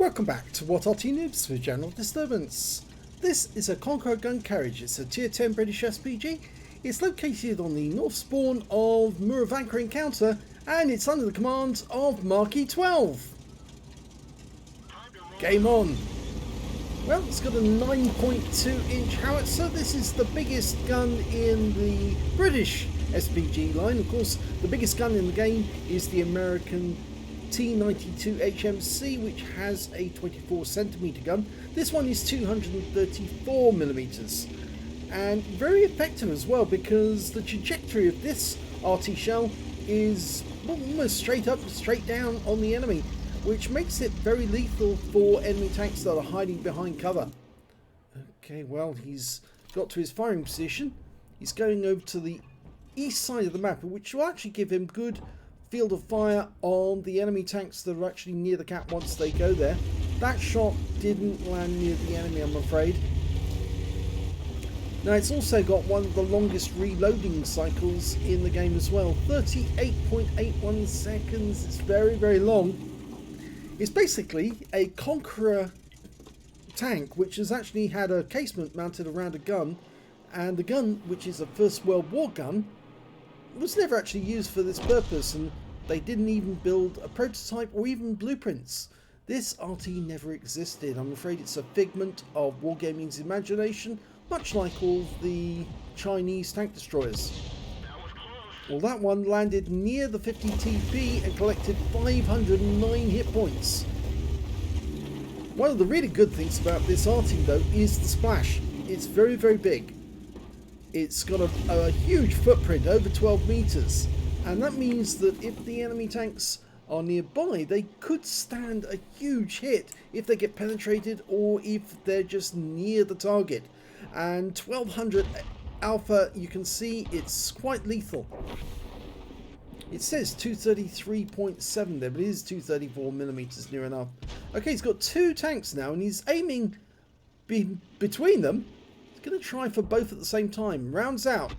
Welcome back to What Arty Noobs for General Disturbance. This is a Conqueror Gun Carriage. It's a Tier 10 British SPG. It's located on the north spawn of Murovanka Encounter and it's under the command of Marquis 12. Game on. Well, it's got a 9.2 inch howitzer. This is the biggest gun in the British SPG line. Of course, the biggest gun in the game is the American T92 HMC, which has a 24cm gun. This one is 234mm and very effective as well, because the trajectory of this Arty shell is almost straight up, straight down on the enemy, which makes it very lethal for enemy tanks that are hiding behind cover. Okay, well, he's got to his firing position. He's going over to the east side of the map, which will actually give him good field of fire on the enemy tanks that are actually near the cap once they go there. That shot didn't land near the enemy, I'm afraid. Now, it's also got one of the longest reloading cycles in the game as well. 38.81 seconds. It's very, very long. It's basically a Conqueror tank which has actually had a casement mounted around a gun, and the gun, which is a First World War gun, was never actually used for this purpose, and they didn't even build a prototype or even blueprints. This Arty never existed. I'm afraid it's a figment of Wargaming's imagination, much like all the Chinese tank destroyers. Well, that one landed near the 50 TP and collected 509 hit points. One of the really good things about this Arty, though, is the splash. It's very, very big. It's got a huge footprint, over 12 meters, and that means that if the enemy tanks are nearby, they could stand a huge hit if they get penetrated or if they're just near the target. And 1200 alpha, you can see it's quite lethal. It says 233.7 there, but it is 234mm near enough. Okay, he's got two tanks now, and he's aiming between them. Going to try for both at the same time. Rounds out.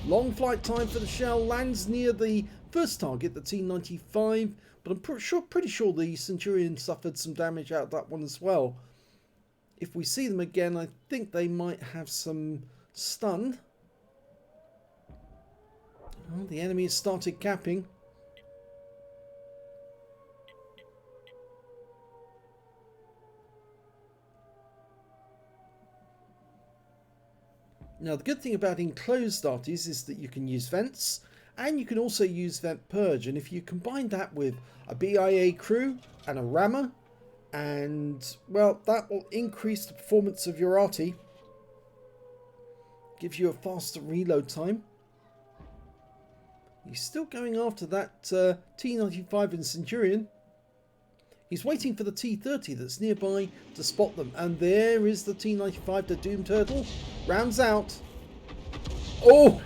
Long flight time for the shell. Lands near the first target, the T95, but I'm pretty sure the Centurion suffered some damage out of that one as well. If we see them again, I think they might have some stun. Oh, the enemy has started capping. Now, the good thing about enclosed Artys is that you can use vents, and you can also use vent purge, and if you combine that with a BIA crew and a rammer, and well, that will increase the performance of your Arty, gives you a faster reload time. He's still going after that T95 and Centurion. He's waiting for the T30 that's nearby to spot them. And there is the T95, the Doom Turtle. Rounds out. Oh!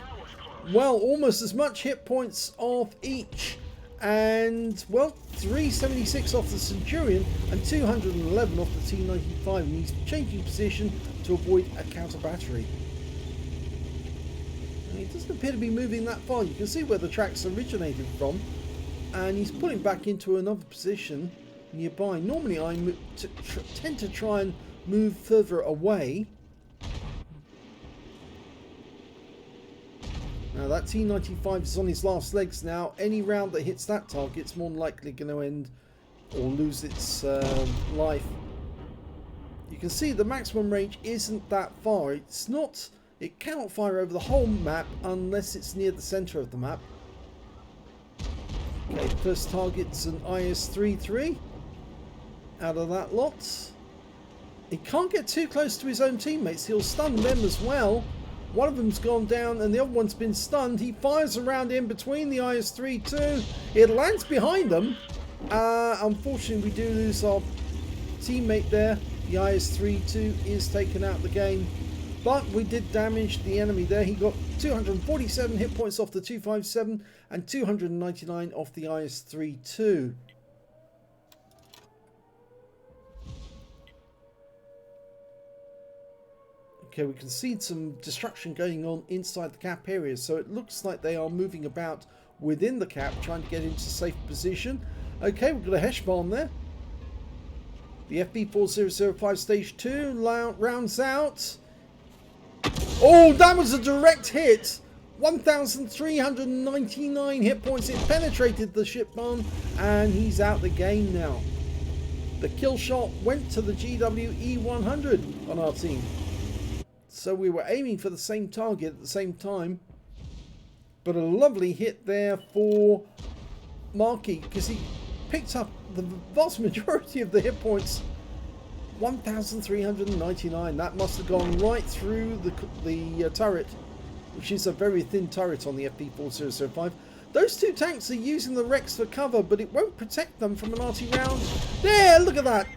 Well, almost as much hit points off each. And, well, 376 off the Centurion and 211 off the T95. And he's changing position to avoid a counter battery. And he doesn't appear to be moving that far. You can see where the tracks originated from. And he's pulling back into another position nearby. Normally I tend to try and move further away. Now that T95 is on his last legs now. Any round that hits that target is more than likely going to end or lose its life. You can see the maximum range isn't that far. It cannot fire over the whole map unless it's near the center of the map. Okay, first target's an IS-33 out of that lot. He can't get too close to his own teammates. He'll stun them as well. One of them's gone down and the other one's been stunned. He fires around in between the IS-3 too. It lands behind them. Unfortunately, we do lose our teammate there. The IS-3 is taken out of the game. But we did damage the enemy there. He got 247 hit points off the 257 and 299 off the IS-3. Okay, we can see some destruction going on inside the cap area, so it looks like they are moving about within the cap, trying to get into safe position. Okay, we've got a Hesh bomb there. The FB4005 Stage 2 rounds out. Oh, that was a direct hit. 1,399 hit points. It penetrated the ship barn, and he's out the game now. The kill shot went to the GWE100 on our team. So we were aiming for the same target at the same time. But a lovely hit there for Marky, because he picked up the vast majority of the hit points. 1,399. That must have gone right through the turret, which is a very thin turret on the FB4005. Those two tanks are using the Rex for cover, but it won't protect them from an Arty round. There, look at that.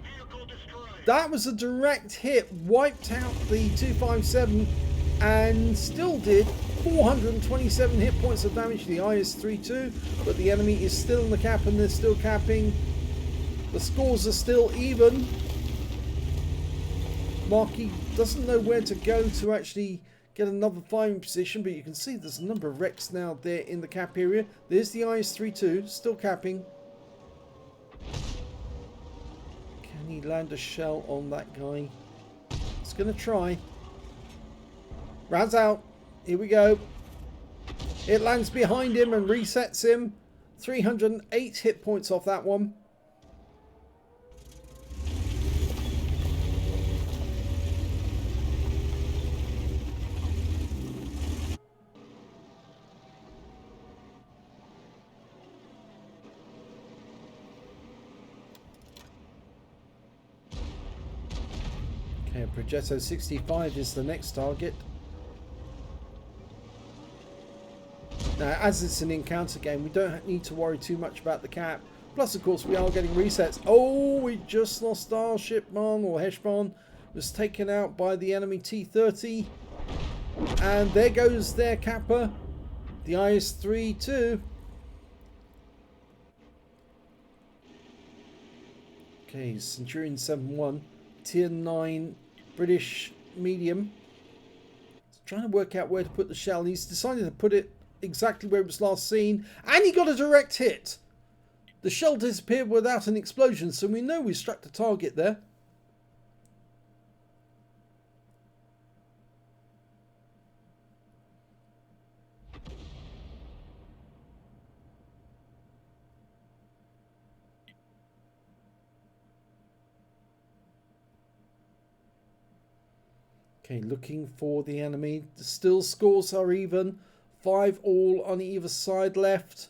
That was a direct hit, wiped out the 257, and still did 427 hit points of damage to the IS-32, but the enemy is still in the cap and they're still capping. The scores are still even. Marky doesn't know where to go to actually get another firing position, but you can see there's a number of wrecks now there in the cap area. There's the IS-32, still capping. Can he land a shell on that guy? He's going to try. Rounds out. Here we go. It lands behind him and resets him. 308 hit points off that one. Okay, Progetto 65 is the next target. Now, as it's an encounter game, we don't need to worry too much about the cap. Plus, of course, we are getting resets. Oh, we just lost our shipman, or Heshbon was taken out by the enemy T-30. And there goes their capper, the IS-32. Okay, Centurion 7-1, Tier 9 British medium. He's trying to work out where to put the shell. He's decided to put it exactly where it was last seen, and he got a direct hit. The shell disappeared without an explosion, so we know we struck the target there. Okay, looking for the enemy. The still scores are even. 5 all on either side left.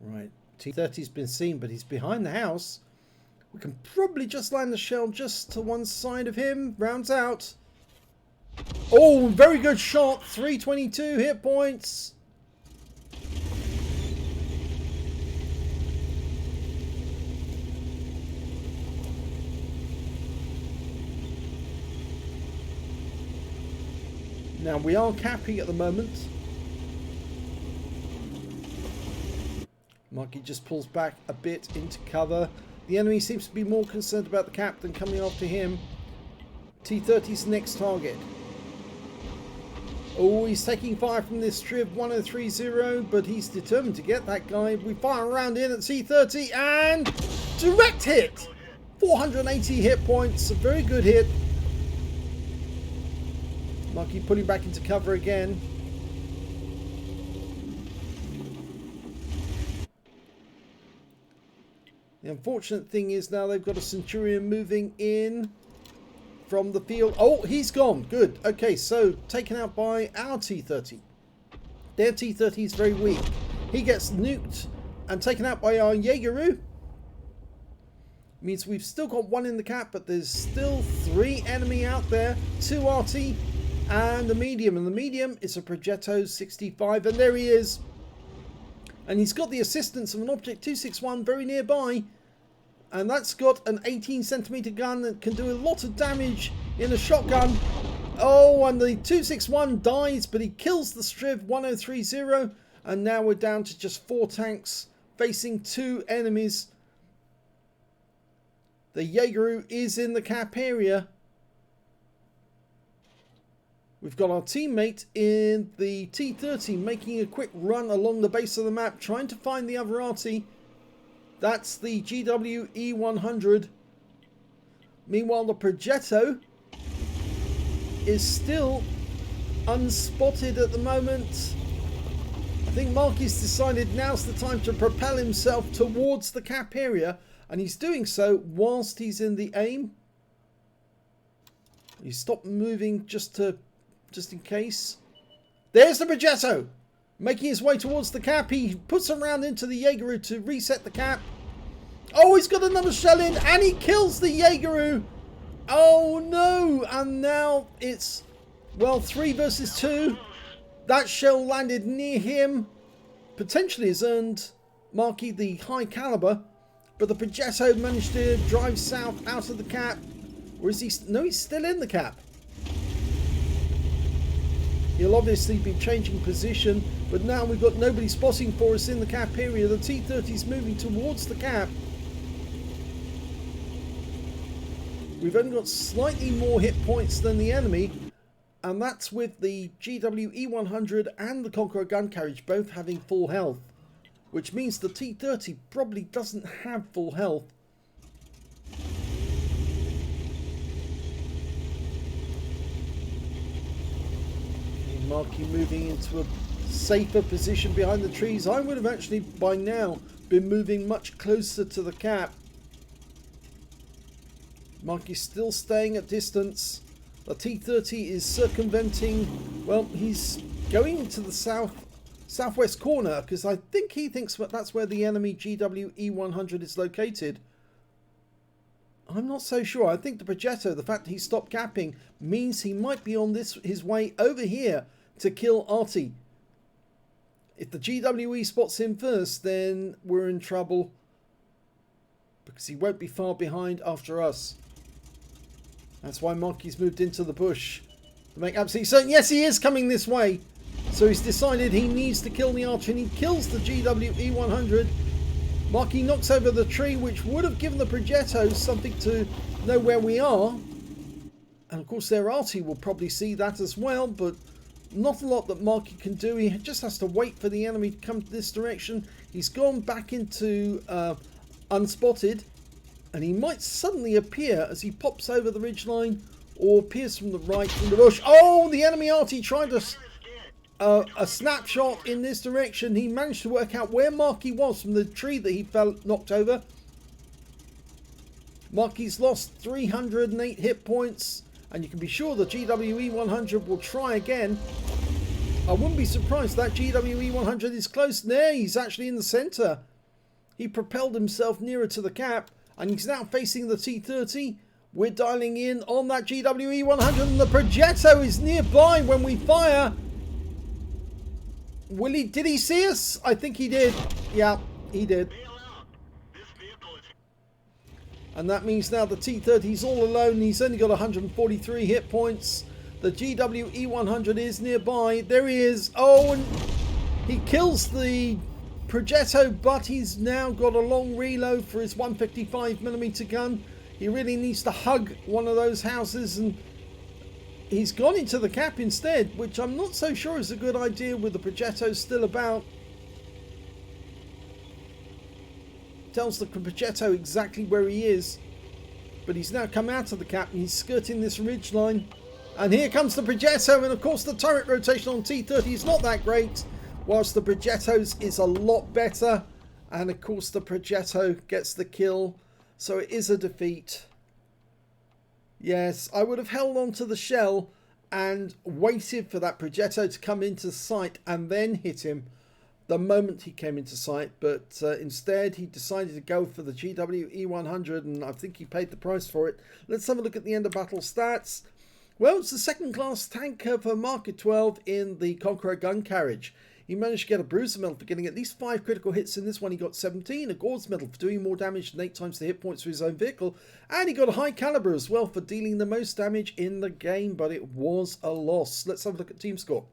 Right, T-30's been seen, but he's behind the house. We can probably just land the shell just to one side of him. Rounds out. Oh, very good shot. 322 hit points. Now, we are capping at the moment. Marky just pulls back a bit into cover. The enemy seems to be more concerned about the cap than coming after him. T-30's next target. Oh, he's taking fire from this Triv 1030, but he's determined to get that guy. We fire around in at T-30 and direct hit. 480 hit points, a very good hit. Marky pulling back into cover again. The unfortunate thing is now they've got a Centurion moving in from the field. Oh, he's gone. Good. Okay, so taken out by our T-30. Their T-30 is very weak. He gets nuked and taken out by our Jaegeru. Means we've still got 1 in the cap, but there's still 3 enemy out there. 2 Arty and the medium. And the medium is a Progetto 65. And there he is. And he's got the assistance of an Object 261 very nearby. And that's got an 18cm gun that can do a lot of damage in a shotgun. Oh, and the 261 dies, but he kills the Striv 1030. And now we're down to just 4 tanks facing 2 enemies. The Jaegeru is in the cap area. We've got our teammate in the T30 making a quick run along the base of the map, trying to find the other Arty. That's the GWE100. Meanwhile, the Progetto is still unspotted at the moment. I think Marky's decided now's the time to propel himself towards the cap area, and he's doing so whilst he's in the aim. He stopped moving just in case. There's the Progetto making his way towards the cap. He puts a round into the Jaegeru to reset the cap. Oh, he's got another shell in, and he kills the Jaegeru. Oh no, and now it's, well, 3 versus 2. That shell landed near him. Potentially has earned Marky the high caliber, but the Progetto managed to drive south out of the cap. Or is he? No, he's still in the cap. He'll obviously be changing position, but now we've got nobody spotting for us in the cap area. The T-30's moving towards the cap. We've only got slightly more hit points than the enemy, and that's with the GWE100 and the Conqueror Gun Carriage both having full health, which means the T-30 probably doesn't have full health. Marky moving into a safer position behind the trees. I would have actually by now been moving much closer to the cap. Marky's still staying at distance. The T-30 is circumventing, well, he's going to the southwest corner, because I think he thinks that's where the enemy GWE100 is located. I'm not so sure. I think the Progetto, the fact that he stopped capping, means he might be on his way over here to kill Arty. If the GWE spots him first, then we're in trouble, because he won't be far behind after us. That's why Marky's moved into the bush to make absolutely certain. Yes, he is coming this way. So he's decided he needs to kill the archer, and he kills the GWE100. Marky knocks over the tree, which would have given the Progetto something to know where we are. And of course their Arty will probably see that as well, but not a lot that Marky can do. He just has to wait for the enemy to come this direction. He's gone back into unspotted, and he might suddenly appear as he pops over the ridgeline, or appears from the right from the bush. Oh, the enemy Arty tried a snapshot in this direction. He managed to work out where Marky was from the tree that he fell knocked over. Marky's lost 308 hit points, and you can be sure the GWE100 will try again. I wouldn't be surprised that GWE100 is close. There, he's actually in the center. He propelled himself nearer to the cap, and he's now facing the T-30. We're dialing in on that GWE100, and the Progetto is nearby when we fire. Did he see us? I think he did. Yeah, he did. And that means now the T-30's all alone. He's only got 143 hit points. The GWE100 is nearby. There he is. Oh, and he kills the Progetto, but he's now got a long reload for his 155mm gun. He really needs to hug one of those houses, and he's gone into the cap instead, which I'm not so sure is a good idea with the Progetto still about. Tells the Progetto exactly where he is, but he's now come out of the cap and he's skirting this ridge line. And here comes the Progetto, and of course the turret rotation on T-30 is not that great, whilst the Progetto's is a lot better. And of course the Progetto gets the kill, so it is a defeat. Yes, I would have held on to the shell and waited for that Progetto to come into sight and then hit him the moment he came into sight, but instead he decided to go for the GWE100, and I think he paid the price for it. Let's have a look at the end of battle stats. Well, it's the second class tanker for Market 12 in the Conqueror Gun Carriage. He managed to get a Bruiser medal for getting at least 5 critical hits. In this one he got 17, a Gore's medal for doing more damage than 8 times the hit points for his own vehicle, and he got a high caliber as well for dealing the most damage in the game, but it was a loss. Let's have a look at team score.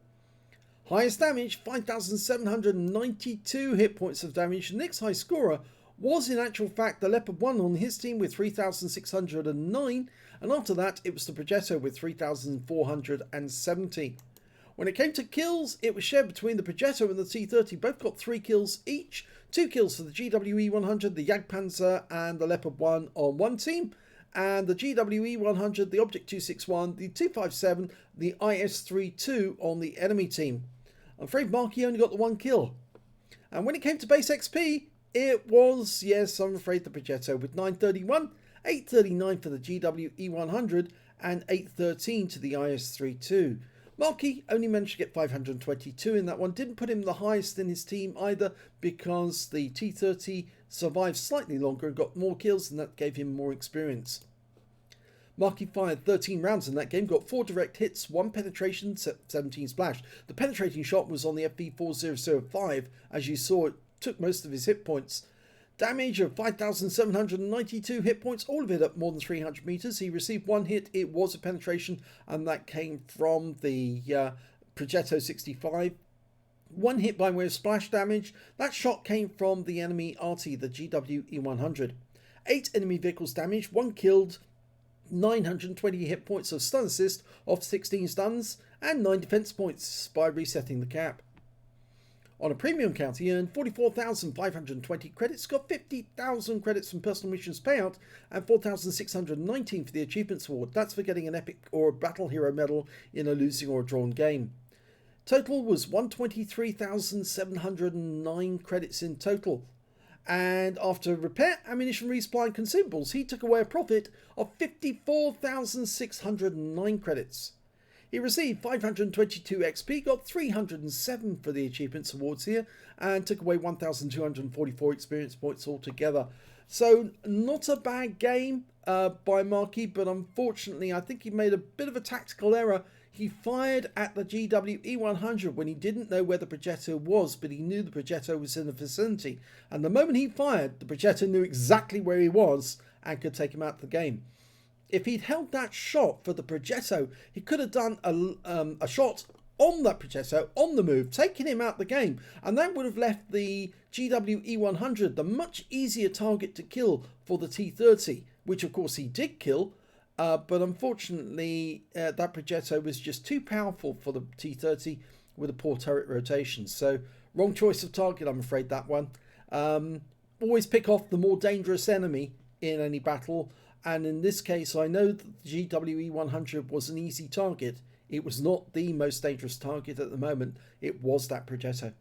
Highest damage, 5,792 hit points of damage. The next high scorer was in actual fact the Leopard 1 on his team with 3,609, and after that it was the Progetto with 3,470. When it came to kills, it was shared between the Progetto and the T30. Both got 3 kills each. 2 kills for the GWE 100, the Jagdpanzer and the Leopard 1 on one team, and the GWE 100, the Object 261, the 257, the IS-32 on the enemy team. I'm afraid Marky only got the 1 kill. And when it came to base XP, it was, yes, I'm afraid, the Progetto with 931, 839 for the GWE 100, and 813 to the IS-32. Marky only managed to get 522 in that one. Didn't put him the highest in his team either, because the T30 survived slightly longer and got more kills, and that gave him more experience. Marky fired 13 rounds in that game, got 4 direct hits, 1 penetration, 17 splash. The penetrating shot was on the FV4005. As you saw, it took most of his hit points. Damage of 5,792 hit points, all of it at more than 300 meters. He received 1 hit, it was a penetration, and that came from the Progetto 65. 1 hit by way of splash damage. That shot came from the enemy Arty, the GWE 100. 8 enemy vehicles damaged, 1 killed, 920 hit points of stun assist off 16 stuns, and 9 defense points by resetting the cap. On a premium count, he earned 44,520 credits, got 50,000 credits from personal missions payout, and 4,619 for the achievements award. That's for getting an epic or a battle hero medal in a losing or a drawn game. Total was 123,709 credits in total. And after repair, ammunition, resupply and consumables, he took away a profit of 54,609 credits. He received 522 XP, got 307 for the achievements awards here, and took away 1,244 experience points altogether. So not a bad game by Marky, but unfortunately I think he made a bit of a tactical error. He fired at the GWE 100 when he didn't know where the Progetto was, but he knew the Progetto was in the vicinity. And the moment he fired, the Progetto knew exactly where he was and could take him out of the game. If he'd held that shot for the Progetto, he could have done a shot on that Progetto on the move, taking him out the game, and that would have left the GWE 100 the much easier target to kill for the T30, which of course he did kill, but unfortunately that Progetto was just too powerful for the T30 with a poor turret rotation. So wrong choice of target, I'm afraid, that one. Always pick off the more dangerous enemy in any battle. And in this case, I know that the GWE 100 was an easy target. It was not the most dangerous target at the moment. It was that Progetto.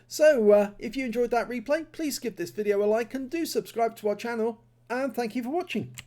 So, if you enjoyed that replay, please give this video a like and do subscribe to our channel. And thank you for watching.